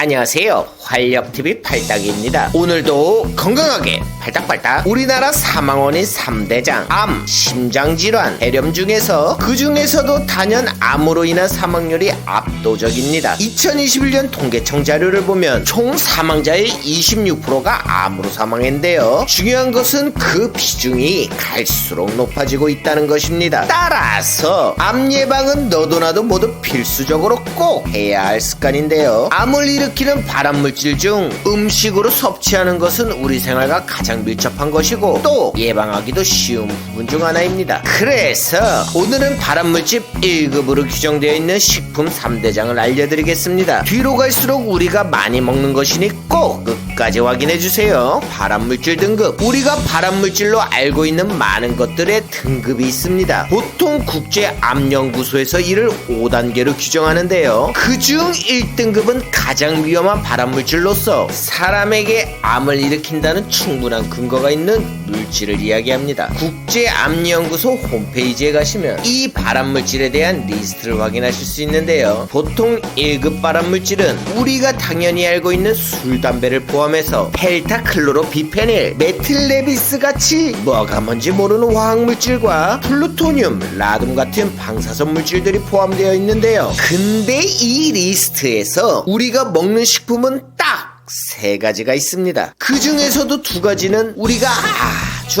안녕하세요. 활력TV 팔딱입니다. 오늘도 건강하게 팔딱팔딱 우리나라 사망원인 3대장 암, 심장질환, 폐렴 중에서 그 중에서도 단연 암으로 인한 사망률이 압도적입니다. 2021년 통계청 자료를 보면 총 사망자의 26%가 암으로 사망했는데요. 중요한 것은 그 비중이 갈수록 높아지고 있다는 것입니다. 따라서 암 예방은 너도 나도 모두 필수적으로 꼭 해야 할 습관인데요. 암을 일으키는 발암물질 중 음식으로 섭취하는 것은 우리 생활과 가장 밀접한 것이고 또 예방하기도 쉬운 부분 중 하나입니다. 그래서 오늘은 발암물질 1급으로 규정되어 있는 식품 3대장을 알려드리겠습니다. 뒤로 갈수록 우리가 많이 먹는 것이니 꼭 끝까지 확인해주세요. 발암물질 등급, 우리가 발암물질로 알고 있는 많은 것들의 등급이 있습니다. 보통 국제암연구소에서 이를 5단계로 규정하는데요. 그중 1등급은 가장 위험한 발암물질로서 사람에게 암을 일으킨다는 충분한 근거가 있는 물질을 이야기합니다. 국제암연구소 홈페이지에 가시면 이 발암물질에 대한 리스트를 확인하실 수 있는데요. 보통 1급 발암물질은 우리가 당연히 알고 있는 술, 담배를 포함해서 펜타클로로비페닐, 메틸레비스 같이 뭐가 뭔지 모르는 화학물질과 플루토늄, 라듐 같은 방사선 물질들이 포함되어 있는데요. 근데 이 리스트에서 우리가 먹는 식품은 딱 3가지가 있습니다. 그 중에서도 2가지는 우리가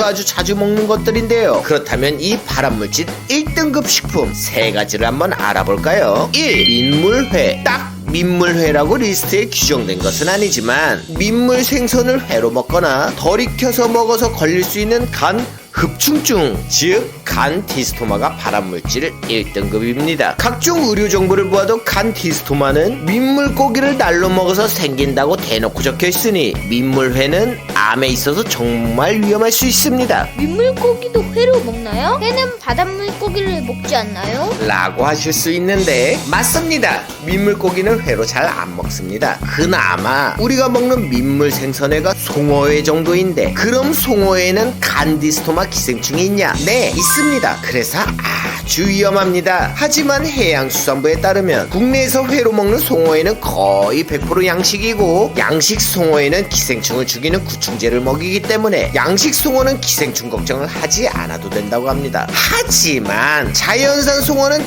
아주 자주 먹는 것들인데요. 그렇다면 이 발암물질 1등급 식품 3가지를 한번 알아볼까요? 1. 민물회. 딱 민물회라고 리스트에 규정된 것은 아니지만 민물 생선을 회로 먹거나 덜 익혀서 먹어서 걸릴 수 있는 간 흡충증, 즉 간 디스토마가 발암물질 1등급입니다. 각종 의료 정보를 보아도 간 디스토마는 민물고기를 날로 먹어서 생긴다고 대놓고 적혀 있으니 민물회는 암에 있어서 정말 위험할 수 있습니다. 민물고기도 회로 먹나요? 회는 바닷물고기를 먹지 않나요? 라고 하실 수 있는데 맞습니다. 민물고기는 회로 잘 안 먹습니다. 그나마 우리가 먹는 민물 생선회가 송어회 정도인데 그럼 송어회에는 간 디스토마 기생충이 있냐? 네, 있습니다. 그래서 아주 위험합니다. 하지만 해양수산부에 따르면 국내에서 회로 먹는 송어회는 거의 100% 양식이고 양식 송어회는 기생충을 죽이는 구충제를 먹이기 때문에 양식 송어는 기생충 걱정을 하지 않아도 된다고 합니다. 하지만 자연산 송어는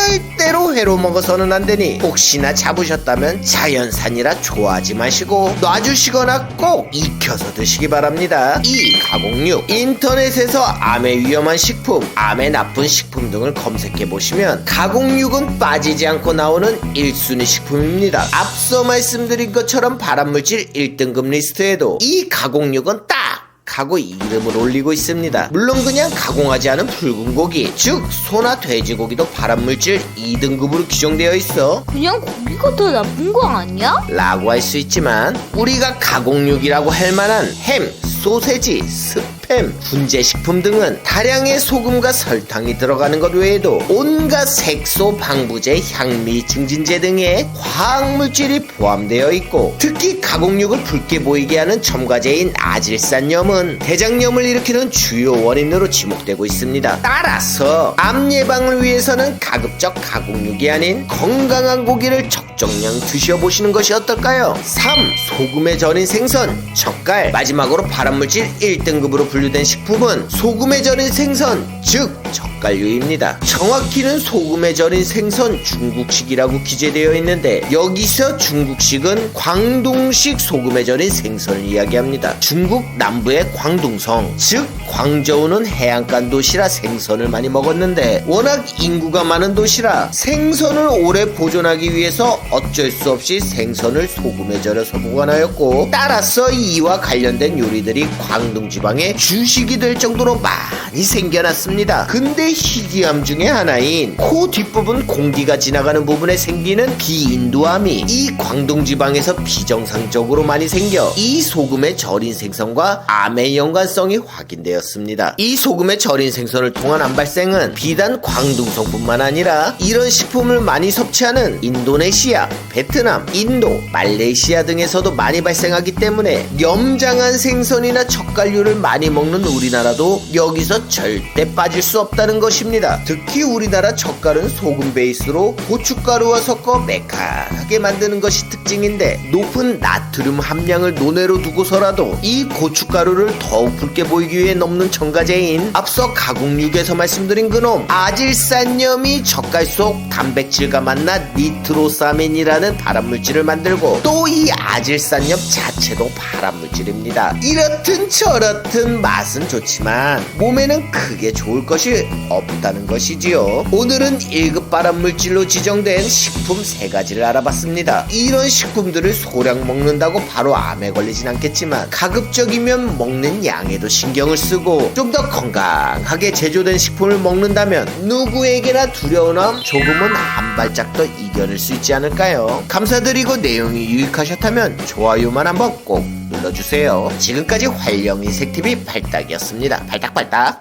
절대로 회로 먹어서는 안 되니 혹시나 잡으셨다면 자연산이라 좋아하지 마시고 놔주시거나 꼭 익혀서 드시기 바랍니다. 2. 가공육. 인터넷에서 암에 위험한 식품, 암에 나쁜 식품 등을 검색해보시면 가공육은 빠지지 않고 나오는 1순위 식품입니다. 앞서 말씀드린 것처럼 발암물질 1등급 리스트에도 이 가공육은 딱 하고 이름을 올리고 있습니다. 물론 그냥 가공하지 않은 붉은 고기, 즉 소나 돼지고기도 발암물질 2등급으로 규정되어 있어. 그냥 고기가 더 나쁜 거 아니야? 라고 할 수 있지만 우리가 가공육이라고 할 만한 햄, 소세지, 스팸, 분재식품 등은 다량의 소금과 설탕이 들어가는 것 외에도 온갖 색소, 방부제, 향미, 증진제 등의 화학물질이 포함되어 있고 특히 가공육을 붉게 보이게 하는 첨가제인 아질산염은 대장염을 일으키는 주요 원인으로 지목되고 있습니다. 따라서 암 예방을 위해서는 가급적 가공육이 아닌 건강한 고기를 적정량 드셔보시는 것이 어떨까요? 3. 소금에 절인 생선, 젓갈. 마지막으로 발암물질 1등급으로 분류된 식품은 소금에 절인 생선, 즉 젓갈류입니다. 정확히는 소금에 절인 생선 중국식이라고 기재되어 있는데 여기서 중국식은 광동식 소금에 절인 생선을 이야기합니다. 중국 남부의 광둥성, 즉 광저우는 해안가 도시라 생선을 많이 먹었는데 워낙 인구가 많은 도시라 생선을 오래 보존하기 위해서 어쩔 수 없이 생선을 소금에 절여서 보관하였고 따라서 이와 관련된 요리들이 광둥 지방의 주식이 될 정도로 많이 생겨났습니다. 근데 희귀암 중에 하나인 코 뒷부분 공기가 지나가는 부분에 생기는 비인두암이 이 광둥 지방에서 비정상적으로 많이 생겨 이 소금에 절인 생선과 암의 연관성이 확인되었습니다. 이 소금에 절인 생선을 통한 암 발생은 비단 광둥성뿐만 아니라 이런 식품을 많이 섭취하는 인도네시아, 베트남, 인도, 말레이시아 등에서도 많이 발생하기 때문에 염장한 생선이나 젓갈류를 많이 먹는 우리나라도 여기서 절대 빠질 수 없다. 없다는 것입니다. 특히 우리나라 젓갈은 소금 베이스로 고춧가루와 섞어 매콤하게 만드는 것이 특징인데 높은 나트륨 함량을 논외로 두고서라도 이 고춧가루를 더욱 붉게 보이기 위해 넣는 첨가제인 앞서 가공육에서 말씀드린 그놈 아질산염이 젓갈 속 단백질과 만나 니트로사민이라는 발암물질을 만들고 또 이 아질산염 자체도 발암물질입니다. 이렇든 저렇든 맛은 좋지만 몸에는 크게 좋을 것이 없다는 것이지요. 오늘은 1급 발암물질로 지정된 식품 3가지를 알아봤습니다. 이런 식품들을 소량 먹는다고 바로 암에 걸리진 않겠지만 가급적이면 먹는 양에도 신경을 쓰고 좀 더 건강하게 제조된 식품을 먹는다면 누구에게나 두려운 암 조금은 한 발짝 더 이겨낼 수 있지 않을까요? 감사드리고 내용이 유익하셨다면 좋아요만 한번 꼭 눌러주세요. 지금까지 활력인색TV 발딱이었습니다. 발딱발딱.